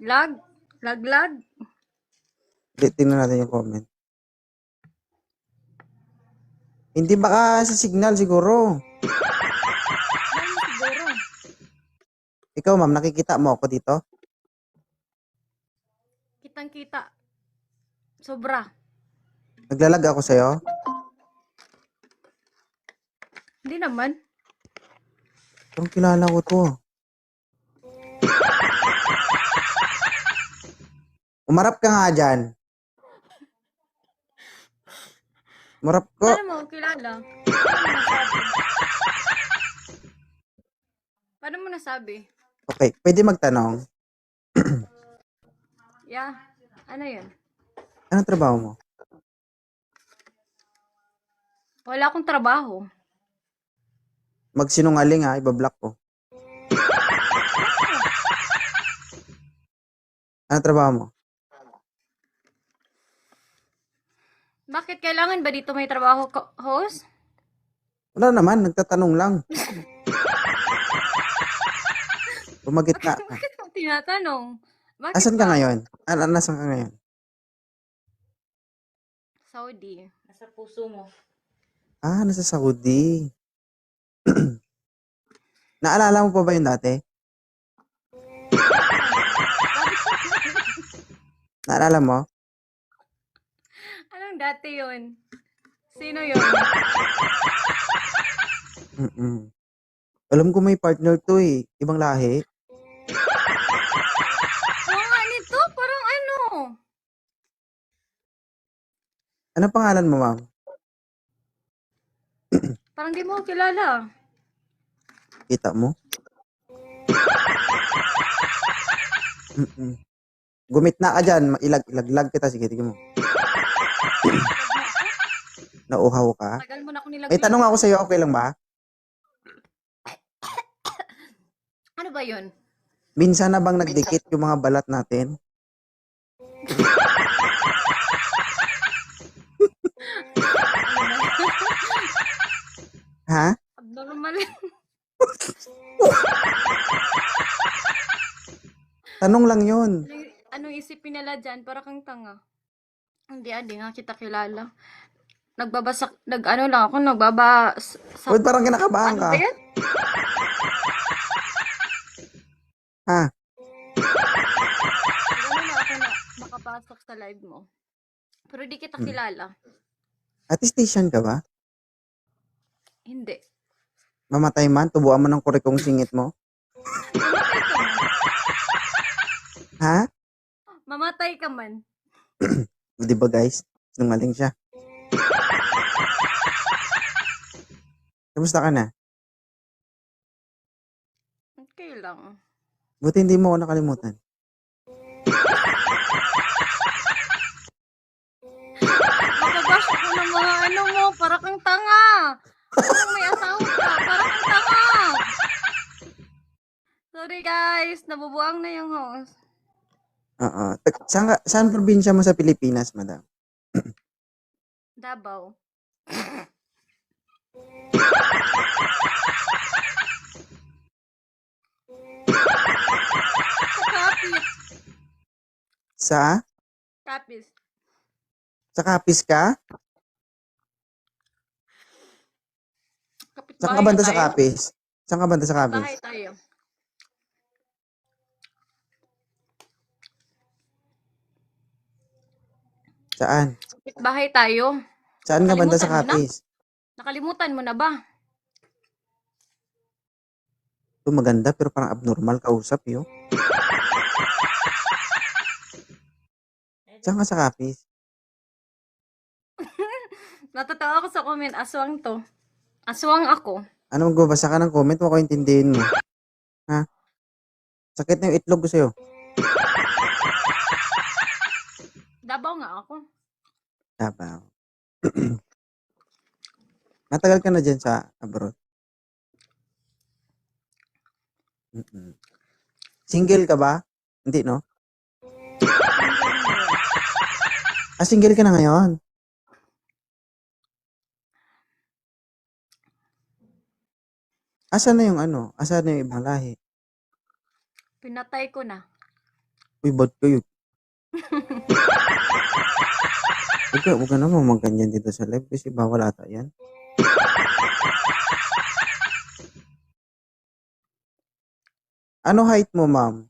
Lag? Laglag? Tingnan natin yung comment. Hindi baka sa signal siguro. Ano siguro? Ikaw ma'am, nakikita mo ako dito? Kitang-kita. Sobra. Naglalag ako sa'yo? Hindi naman. Parang kilala ko to. Umarap ka nga dyan. Umarap ko. Paano mo kilala? Paano mo nasabi? Okay, pwede magtanong. Yeah. Ano yun? Anong trabaho mo? Wala akong trabaho. Magsinungaling ha, ibablock ko. Anong trabaho mo? Bakit kailangan ba dito may trabaho, host? Wala naman, nagtatanong lang. Bumagitna ka. Bakit mo tinatanong? Bakit Asan ka ba? ngayon? Nasaan ka ngayon? Saudi. Nasa puso mo. Nasa Saudi. Naalala mo pa ba yun dati? Naalala mo? Anong dati yun? Sino yun? Alam ko may partner to eh. Ibang lahi. Mga nito, parang ano? Ano pangalan mo, ma'am? Parang di mo ako kilala. Kita mo? Gumitna ka dyan. Ilaglag kita. Sige, tignan mo. Nauhaw ka? Tagal mo na ako May nilaglag. tanong ako sa'yo. Okay lang ba? Ano ba yun? Minsan na bang nagdikit yung mga balat natin? Ha? Abnormal. Tanong lang yun. Anong isipin nila dyan? Para kang tanga. Hindi nga kita kilala. Ano lang ako, Wait, parang kinakabahan ano ka. ba yan? Ha? Ano na ako na makapasok sa live mo. Pero di kita kilala. Attestation ka ba? Hindi. Mamatay man? Tubuan mo ng kurikong singit mo? Ha? Mamatay ka man. Di ba guys? Sinungaling siya. Kamusta ka na? Okay lang. Buti hindi mo ako nakalimutan. Magabash ako ng mga ano mo, para kang tanga. Kung may asawa ka, para kang tanga. Sorry guys, nabubuang na yung host. Oo. Saan probinsya mo sa Pilipinas, madam? Davao. Sa? Kapis. Sa Capiz ka? Saan ka banda sa Capiz? Saan ka banda sa Capiz? Bahay tayo. Saan? Bahay tayo. Saan ka banda sa Nakalimutan mo na? Capiz? Nakalimutan mo na ba? Ito maganda pero parang abnormal kausap yun. Saan ka sa Capiz? Natatawa ako sa comment, aswang to. Aswang ako. Ano magbabasa ka ng comment? Huwag ko intindihin mo. Ha? Sakit na yung itlog ko sa'yo. Davao nga ako. Davao. Matagal ka na dyan sa abroad? Single ka ba? Hindi, no? Single ka na ngayon? Asan na yung ano? Asan na yung ibang lahi? Pinatay ko na. Uy, ba't kayo? Huwag ka naman magganyan dito sa live kasi bawal ata yan. Ano height mo, ma'am?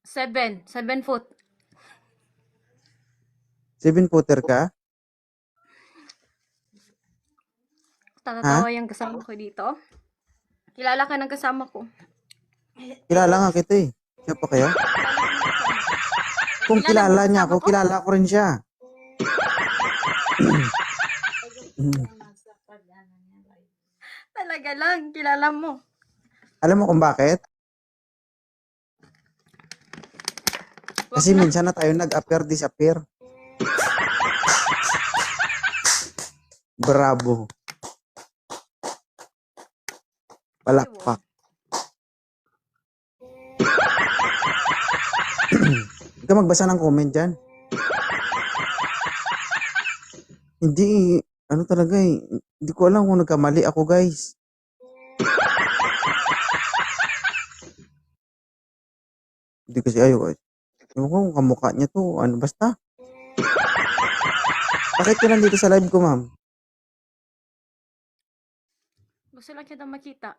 7 foot. 7-footer ka? Ha? Tatatawa yung kasama ko dito. Kilala ka ng kasama ko. Kilala nga kita eh. Siya pa kaya? Kung Kilala mo kilala niya kasama ako, ko? kilala ko rin siya. Talaga lang, kilala mo. Alam mo kung bakit? Wag Kasi na. minsan na tayo nag-appear, disappear. Bravo. Palakpak. Huwag ka magbasa ng comment dyan. Hindi, ano talaga eh. Hindi ko alam kung nagkamali ako, guys. Hindi kasi ayaw. Ewan ko kung kamukha niya to. Ano, basta. Bakit ka nandito sa live ko, ma'am? Gusto lang kita makita.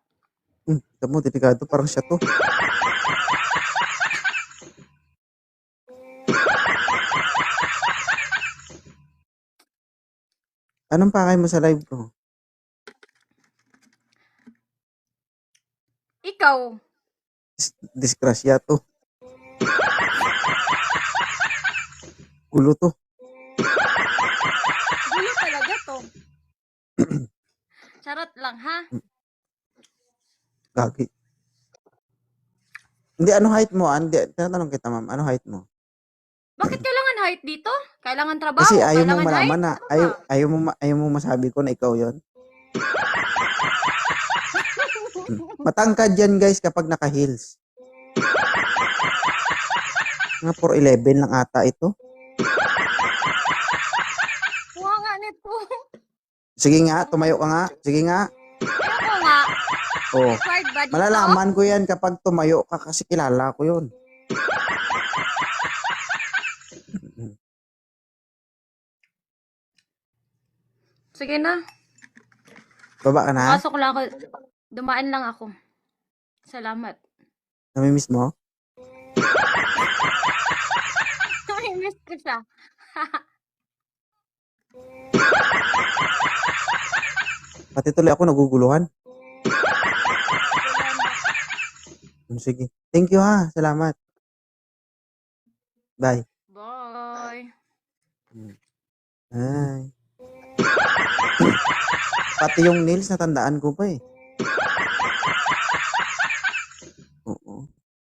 Kita mo, delikado. Parang siya to. Anong pakay mo sa live ko? Ikaw, Disgrasya to. Gulo to. gulo talaga to. Charot lang, ha? Gagi. Hindi, ano height mo? Hindi, tinatanong kita, ma'am. Ano height mo? Bakit kailangan height dito? Kailangan trabaho, Kasi ayaw mong kailangan height? malaman na. Ayaw mo masabi ko na ikaw yon. Matangkad yan, guys, kapag naka-heels. Nga 4'11 lang ata ito. Kuha nga nito. Sige nga, tumayo ka nga. Sige nga. Ayoko nga. Oh. Required ba dito? Malalaman ko yan kapag tumayo ka kasi kilala ko yun. Sige na. Baba ka na? Pasok lang ako. Dumaan lang ako. Salamat. Namimiss mo? Namimiss ko siya. Pati tuloy ako naguguluhan. Sige. Thank you ha. Salamat. Bye. Bye. Ay. Pati yung nails natandaan ko pa eh.